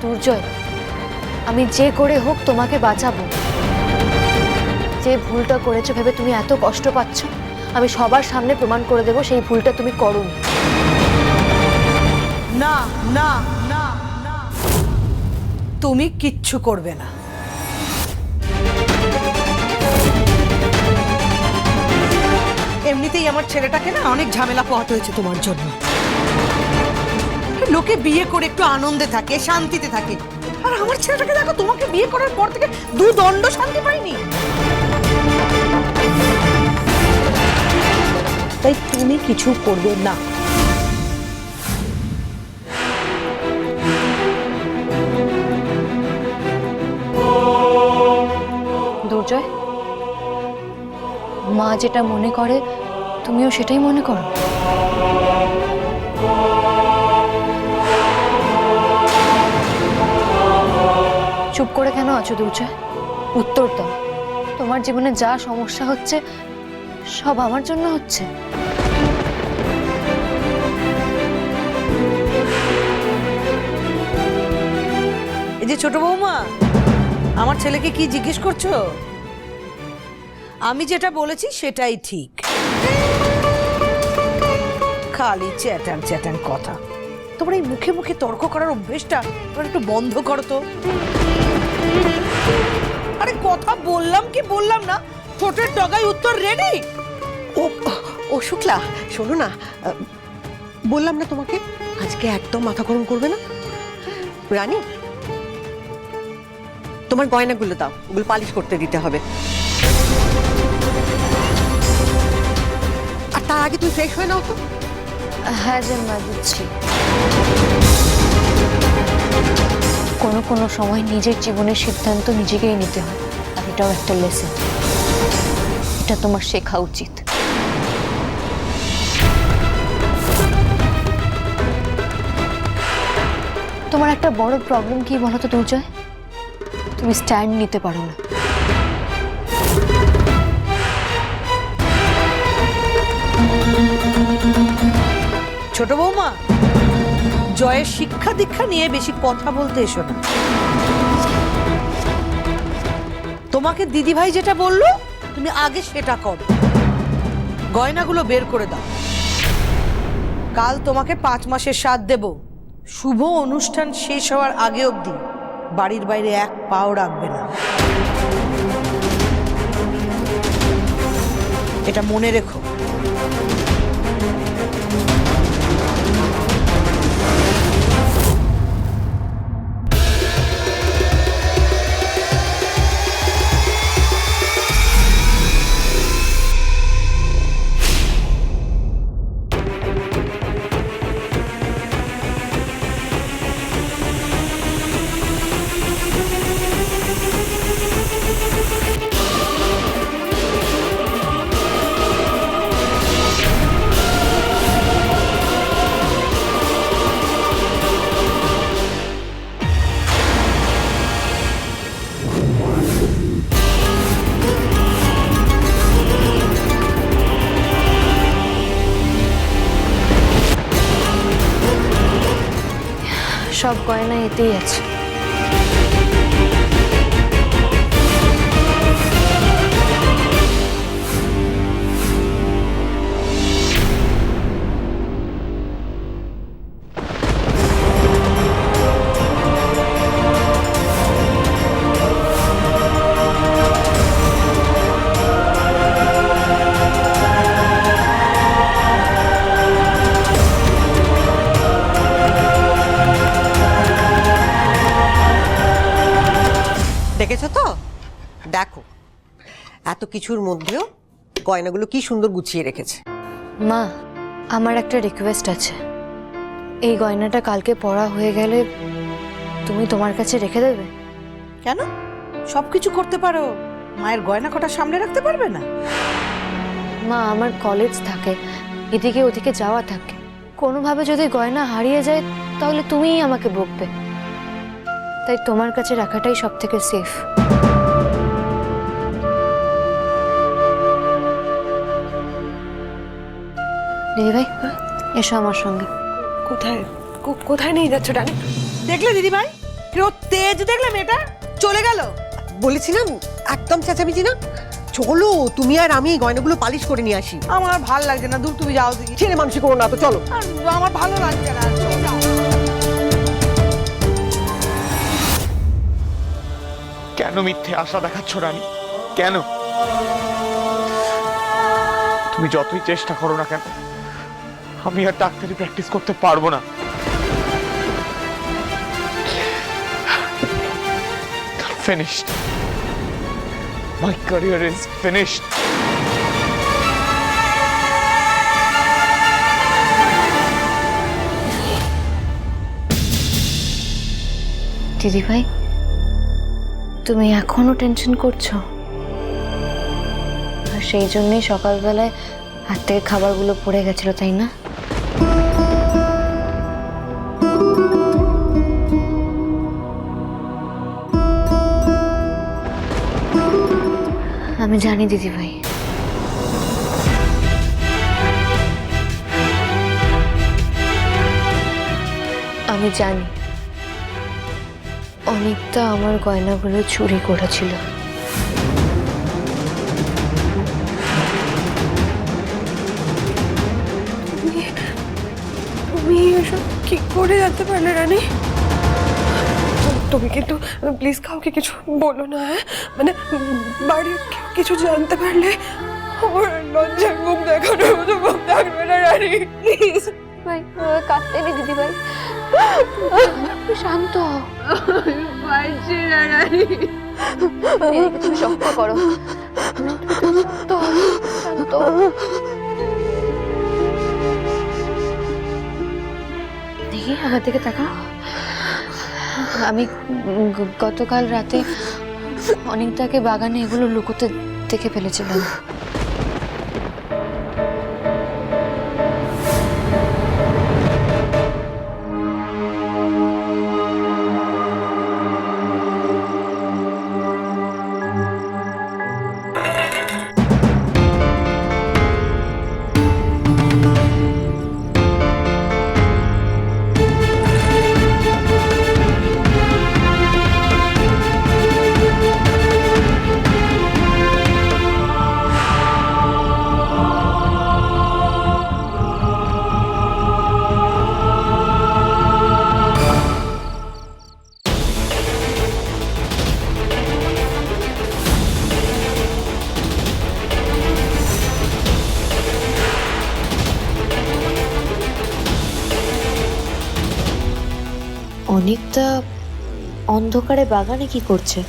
দুর্জয়, আমি যে করে হোক তোমাকে বাঁচাবো। যে ভুলটা করেছো ভেবে তুমি এত কষ্ট পাচ্ছ, আমি সবার সামনে প্রমাণ করে দেবো সেই ভুলটা তুমি করোনি। না না না না, তুমি কিচ্ছু করবে না। এমনিতেই আমার ছেলেটাকে না অনেক ঝামেলা পোহাতে হয়েছে তোমার জন্য। লোকে বিয়ে করে একটু আনন্দে থাকে, শান্তিতে থাকে, আর আমার ছেলেটাকে দেখো, তোমাকে বিয়ে করার পর থেকে দুদণ্ড শান্তি পাইনি। তাই তুমি কিছু করবে না। দুর্জয়, মা যেটা মনে করে তুমিও সেটাই মনে করো। চুপ করে কেন আছো দুর্জয়? উত্তর দাও। তোমার জীবনে যা সমস্যা হচ্ছে সব আমার জন্য হচ্ছে। এই যে ছোট বৌমা, আমার ছেলেকে কি জিজ্ঞেস করছো? আমি যেটা বলেছি সেটাই ঠিক। খালি চ্যাটান চ্যাটান কথা। তোমার এই মুখে মুখে তর্ক করার অভ্যেসটা তোমরা একটু বন্ধ করো তো। আরে কথা বললাম কি বললাম না, ছোটের ডগায় উত্তর রেডি। ও ও শুক্লা, শোনো না, বললাম না তোমাকে আজকে একদম মাথা গরম করবে না। রানী, তোমার গয়নাগুলো দাও, ওগুলো পালিশ করতে দিতে হবে। আর তার আগে তুমি ফ্রেশ হয়ে নাও তো। হ্যাঁ জন্মা, দিচ্ছি। কোনো কোনো সময় নিজের জীবনের সিদ্ধান্ত নিজেকেই নিতে হয়, আর এটাও একটা লেসন। এটা তোমার শেখা উচিত। তোমার একটা বড় প্রবলেম কি বলো তো দুর্জয়? তুমি স্ট্যান্ড নিতে পারো না। ছোট বৌমা, জয়ের শিক্ষা দীক্ষা নিয়ে বেশি কথা বলতে এসো না। তোমাকে দিদিভাই যেটা বললো তুমি আগে সেটা করো। গয়নাগুলো বের করে দাও। কাল তোমাকে 5 মাসের সাধ দেব। শুভ অনুষ্ঠান শেষ হওয়ার আগে অবধি বাড়ির বাইরে এক পাও রাখবে না, এটা মনে রেখো। সব গয়না এতেই আছে। দেখেছো তো, দেখো এত কিছুর মধ্যেও গয়নাগুলো কি সুন্দর গুছিয়ে রেখেছে। মা, আমার একটা রিকোয়েস্ট আছে। এই গয়নাটা কালকে পড়া হয়ে গেলে তুমি তোমার কাছে রেখে দেবে? কেন? সবকিছু করতে পারো, মায়ের গয়না কটা সামনে রাখতে পারবে না? মা, আমার কলেজ থাকে, এদিকে ওদিকে যাওয়া থাকে। কোনোভাবে যদি গয়না হারিয়ে যায় তাহলে তুমিই আমাকে বকবে। তাই তোমার কাছে রাখাটাই সব থেকে সেফ। দিদিভাই, এসো আমার সঙ্গে। কোথায় কোথায় নিয়ে যাচ্ছ ডানি? দেখলে দিদিভাই, কেউ তেজ দেখলে মেয়েটা চলে গেল। বলেছিলাম একদম চেঁচামেচি না। চলো তুমি আর আমি গয়নাগুলো পালিশ করে নিয়ে আসি। আমার ভাল লাগছে না, দূর তুমি যাও দেখি। ছেলে মানুষই করো না তো, চলো। আর আমার ভালো লাগছে না, চলো, যাও। কেন মিথ্যে আশা দেখাচ্ছ রানী? কেন? তুমি যতই চেষ্টা করো না কেন, আমি আর ডাক্তারি প্র্যাকটিস করতে পারবো না। Finished. My career is finished. দিদি ভাই, তুমি এখনো টেনশন করছো? আর সেই জন্যই সকালবেলায় হাত থেকে খাবারগুলো পড়ে গেছিল, তাই না? আমি জানি দিদি ভাই। আমি জানি অনেকটা আমার গয়নাগুলো চুরি করেছিল। তুমি এসব কি করে জানতে পারলে রানী? তুমি কিন্তু প্লিজ কাউকে কিছু বলো না, হ্যাঁ? মানে বাড়ির কেউ কিছু জানতে পারলে আমার লজ্জার মুখ দেখানোর মতো মুখ থাকবে না রানী, প্লিজ। ভাই কাঁদতে নেই দিদি ভাই, শান্ত হও। পারছি না রানী। মেয়েকে তুমি শক্ত করো, শান্ত হও, শান্ত হও। দেখি আমার দিকে তাকাও। আমি গতকাল রাতে অনেকটাকে বাগানে এগুলো লুকোতে দেখে ফেলেছিলাম। অনেকটা অন্ধকারে বাগানে কি করছে?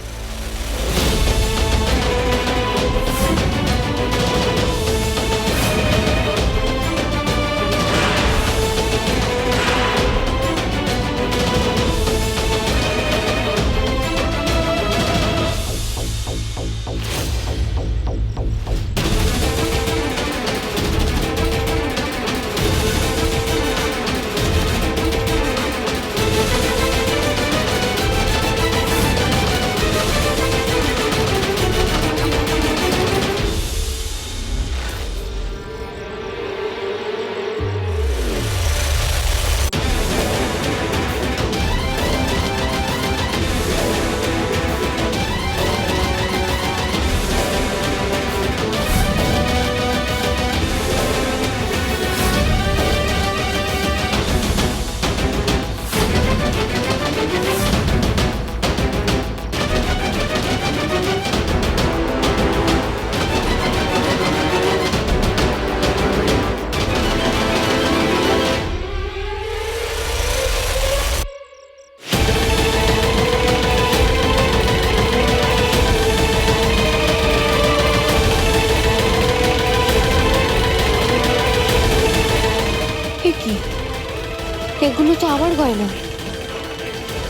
এগুলো তো আমার গয়না,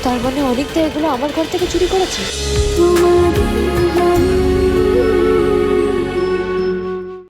তার মানে অনেকটা এগুলো আমার ঘর থেকে চুরি করেছে।